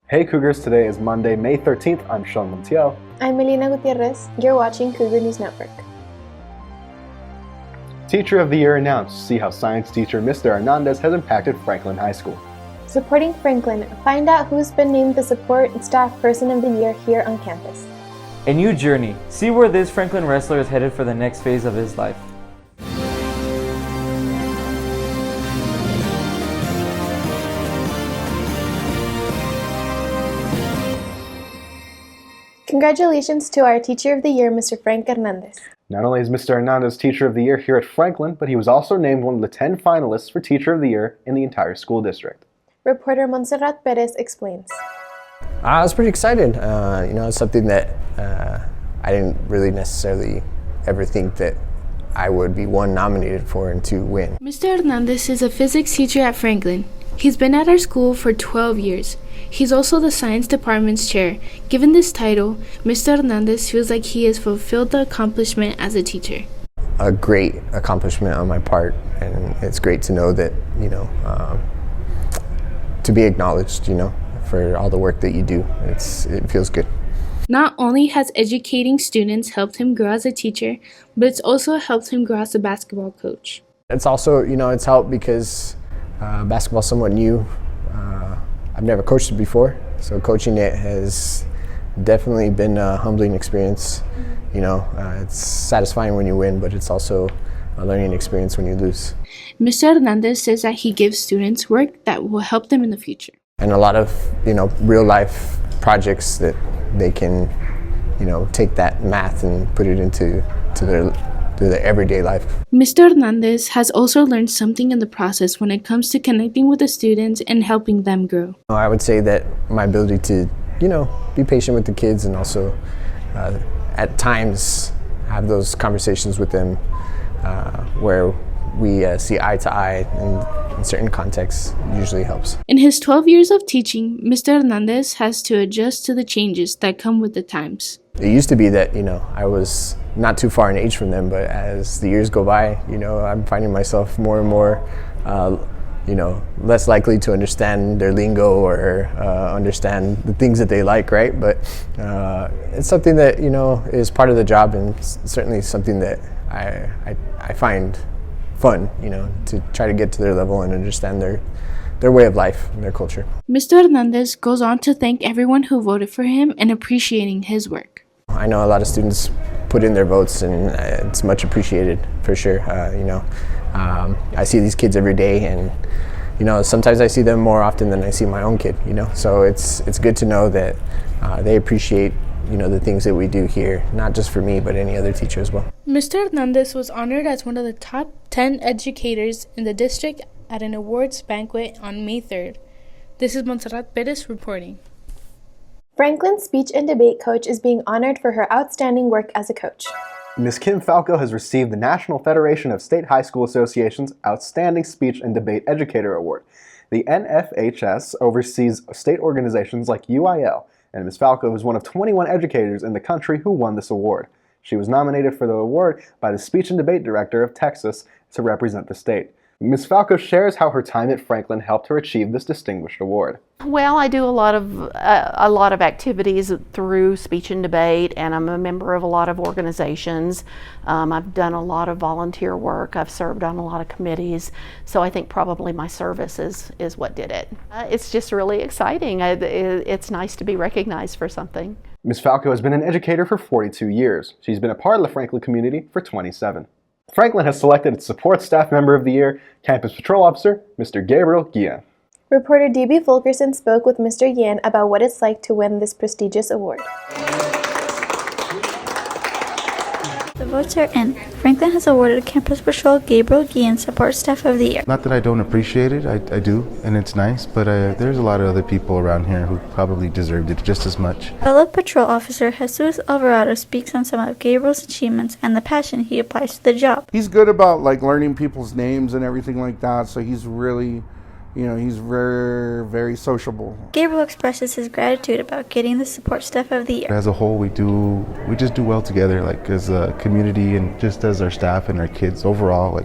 Hey Cougars, today is Monday, May 13th. I'm Sean Montiel. I'm Melina Gutierrez. You're watching Cougar News Network. Teacher of the Year announced. See how science teacher Mr. Hernandez has impacted Franklin High School. Supporting Franklin, find out who's been named the Support Staff Person of the Year here on campus. A new journey. See where this Franklin wrestler is headed for the next phase of his life. Congratulations to our Teacher of the Year, Mr. Frank Hernandez. Not only is Mr. Hernandez Teacher of the Year here at Franklin, but he was also named one of the 10 finalists for Teacher of the Year in the entire school district. Reporter Montserrat Perez explains. I was pretty excited. It's something that I didn't really necessarily ever think that I would be nominated for and to win. Mr. Hernandez is a physics teacher at Franklin. He's been at our school for 12 years. He's also the science department's chair. Given this title, Mr. Hernandez feels like he has fulfilled the accomplishment as a teacher. A great accomplishment on my part, and it's great to know that, to be acknowledged, for all the work that you do. It feels good. Not only has educating students helped him grow as a teacher, but it's also helped him grow as a basketball coach. It's also, it's helped because basketball's somewhat new. I've never coached it before, so coaching it has definitely been a humbling experience. It's satisfying when you win, but it's also a learning experience when you lose. Mr. Hernandez says that he gives students work that will help them in the future. And a lot of, real life projects that they can, take that math and put it into their everyday life. Mr. Hernandez has also learned something in the process when it comes to connecting with the students and helping them grow. I would say that my ability to, be patient with the kids and also at times have those conversations with them where we see eye to eye in certain contexts usually helps. In his 12 years of teaching, Mr. Hernandez has to adjust to the changes that come with the times. It used to be that, I was not too far in age from them, but as the years go by, I'm finding myself more and more, less likely to understand their lingo or understand the things that they like, right? But it's something that, is part of the job, and certainly something that I find fun, to try to get to their level and understand their way of life and their culture. Mr. Hernandez goes on to thank everyone who voted for him and appreciating his work. I know a lot of students put in their votes, and it's much appreciated for sure. I see these kids every day, and sometimes I see them more often than I see my own kid. So it's good to know that they appreciate the things that we do here, not just for me, but any other teacher as well. Mr. Hernandez was honored as one of the top 10 educators in the district at an awards banquet on May 3rd. This is Montserrat Perez reporting. Franklin's speech and debate coach is being honored for her outstanding work as a coach. Ms. Kim Falco has received the National Federation of State High School Associations Outstanding Speech and Debate Educator Award. The NFHS oversees state organizations like UIL, and Ms. Falco is one of 21 educators in the country who won this award. She was nominated for the award by the Speech and Debate Director of Texas to represent the state. Ms. Falco shares how her time at Franklin helped her achieve this distinguished award. Well, I do a lot of activities through speech and debate, and I'm a member of a lot of organizations. I've done a lot of volunteer work. I've served on a lot of committees, so I think probably my service is what did it. It's just really exciting. It's nice to be recognized for something. Ms. Falco has been an educator for 42 years. She's been a part of the Franklin community for 27. Franklin has selected its Support Staff Member of the Year, Campus Patrol Officer, Mr. Gabriel Guillen. Reporter D.B. Fulkerson spoke with Mr. Yan about what it's like to win this prestigious award. The votes are in. Franklin has awarded Campus Patrol Gabriel Guillen Support Staff of the Year. Not that I don't appreciate it, I do, and it's nice, but there's a lot of other people around here who probably deserved it just as much. Fellow Patrol Officer Jesus Alvarado speaks on some of Gabriel's achievements and the passion he applies to the job. He's good about learning people's names and everything like that, so he's really he's very, very sociable. Gabriel expresses his gratitude about getting the Support Staff of the Year. As a whole, we just do well together, as a community and just as our staff and our kids overall.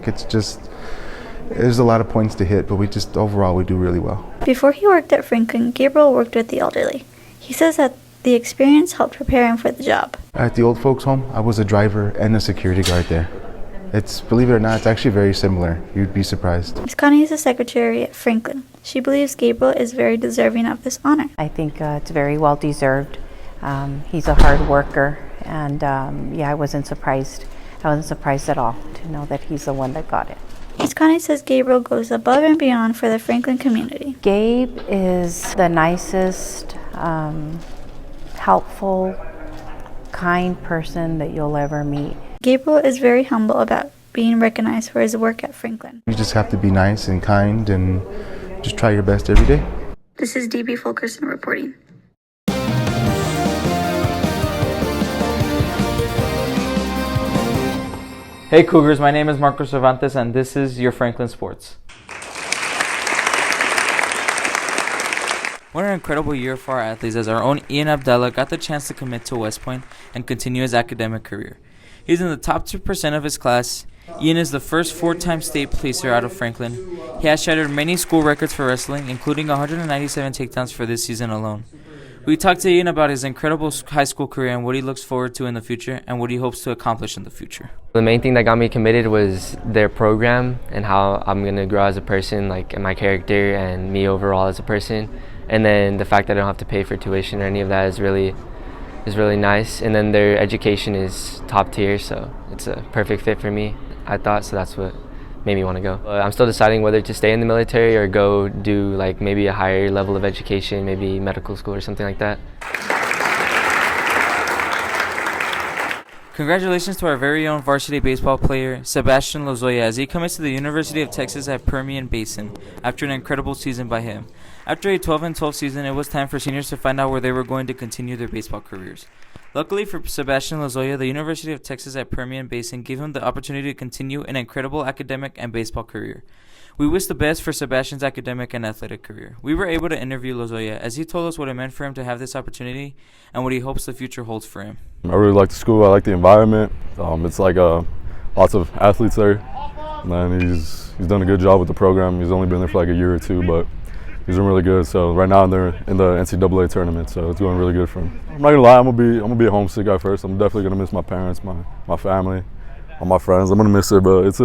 There's a lot of points to hit, but overall we do really well. Before he worked at Franklin, Gabriel worked with the elderly. He says that the experience helped prepare him for the job. At the old folks home, I was a driver and a security guard there. Believe it or not, it's actually very similar. You'd be surprised. Miss Connie is the secretary at Franklin. She believes Gabriel is very deserving of this honor. I think it's very well deserved. He's a hard worker, and yeah, I wasn't surprised. I wasn't surprised at all to know that he's the one that got it. Miss Connie says Gabriel goes above and beyond for the Franklin community. Gabe is the nicest, helpful, kind person that you'll ever meet. Gabriel is very humble about being recognized for his work at Franklin. You just have to be nice and kind and just try your best every day. This is DB Fulkerson reporting. Hey Cougars, my name is Marcos Cervantes and this is your Franklin Sports. What an incredible year for our athletes as our own Ian Abdallah got the chance to commit to West Point and continue his academic career. He's in the top 2% of his class. Ian is the first four-time state placer out of Franklin. He has shattered many school records for wrestling, including 197 takedowns for this season alone. We talked to Ian about his incredible high school career and what he looks forward to in the future and what he hopes to accomplish in the future. The main thing that got me committed was their program and how I'm going to grow as a person, like in my character and me overall as a person. And then the fact that I don't have to pay for tuition or any of that is really nice. And then their education is top tier, so it's a perfect fit for me, I thought, so that's what made me want to go. I'm still deciding whether to stay in the military or go do like maybe a higher level of education, maybe medical school or something like that. Congratulations to our very own varsity baseball player, Sebastian Lozoya, as he commits to the University of Texas at Permian Basin after an incredible season by him. After a 12-12 season, it was time for seniors to find out where they were going to continue their baseball careers. Luckily for Sebastian Lozoya, the University of Texas at Permian Basin gave him the opportunity to continue an incredible academic and baseball career. We wish the best for Sebastian's academic and athletic career. We were able to interview Lozoya as he told us what it meant for him to have this opportunity and what he hopes the future holds for him. I really like the school. I like the environment. It's like lots of athletes there. And he's done a good job with the program. He's only been there for like a year or two, but he's doing really good. So right now they're in the NCAA tournament, so it's going really good for him. I'm not gonna lie, I'm gonna be a homesick at first. I'm definitely gonna miss my parents, my family, all my friends. I'm gonna miss it, but it's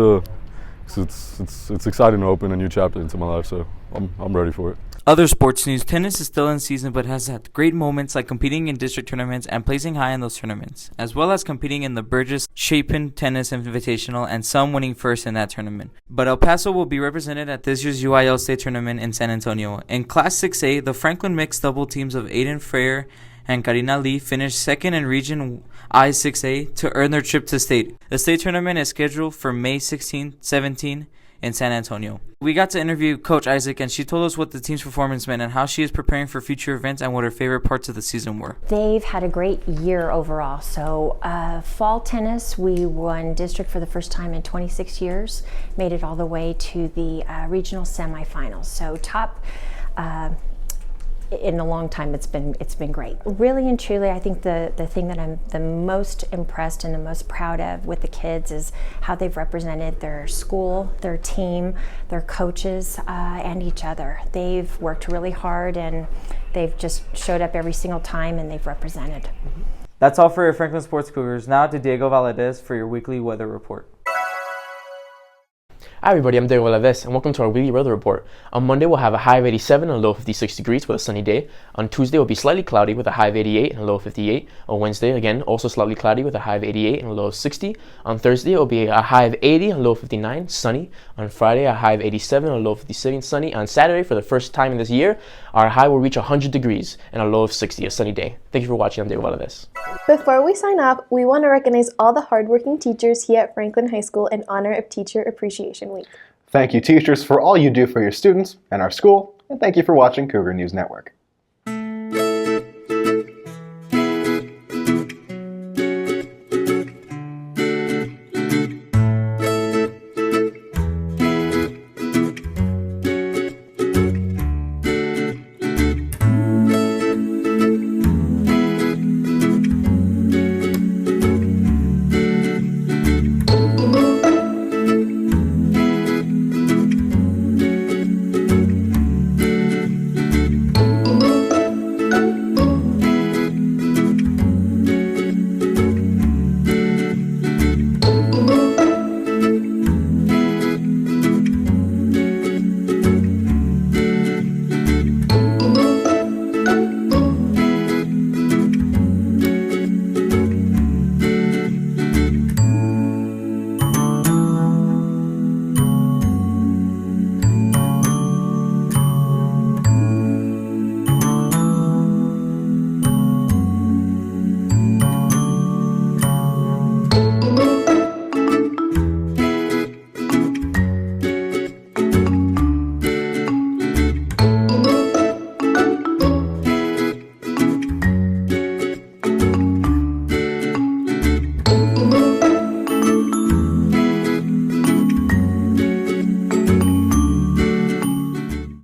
exciting to open a new chapter into my life. So I'm ready for it. Other sports news: tennis is still in season but has had great moments like competing in district tournaments and placing high in those tournaments, as well as competing in the Burgess Chapin Tennis Invitational and some winning first in that tournament. But El Paso will be represented at this year's UIL State Tournament in San Antonio. In Class 6A, the Franklin mixed double teams of Aiden Frere and Karina Lee finished second in Region I 6A to earn their trip to state. The state tournament is scheduled for May 16-17 in San Antonio. We got to interview Coach Isaac, and she told us what the team's performance meant and how she is preparing for future events and what her favorite parts of the season were. They've had a great year overall. So fall tennis, we won district for the first time in 26 years, made it all the way to the regional semifinals. So top in a long time. It's been great. Really and truly, I think the thing that I'm the most impressed and the most proud of with the kids is how they've represented their school, their team, their coaches, and each other. They've worked really hard and they've just showed up every single time and they've represented. That's all for your Franklin Sports Cougars. Now to Diego Valadez for your weekly weather report. Hi everybody, I'm Diego Valadez and welcome to our weekly weather report. On Monday we'll have a high of 87 and a low of 56 degrees with a sunny day. On Tuesday will be slightly cloudy with a high of 88 and a low of 58. On Wednesday again also slightly cloudy with a high of 88 and a low of 60. On Thursday it will be a high of 80 and a low of 59, sunny. On Friday a high of 87 and a low of 57, sunny. On Saturday, for the first time in this year, our high will reach 100 degrees and a low of 60, a sunny day. Thank you for watching. I'm Diego Valadez. Before we sign off, we want to recognize all the hardworking teachers here at Franklin High School in honor of Teacher Appreciation Week. Thank you, teachers, for all you do for your students and our school, and thank you for watching Cougar News Network.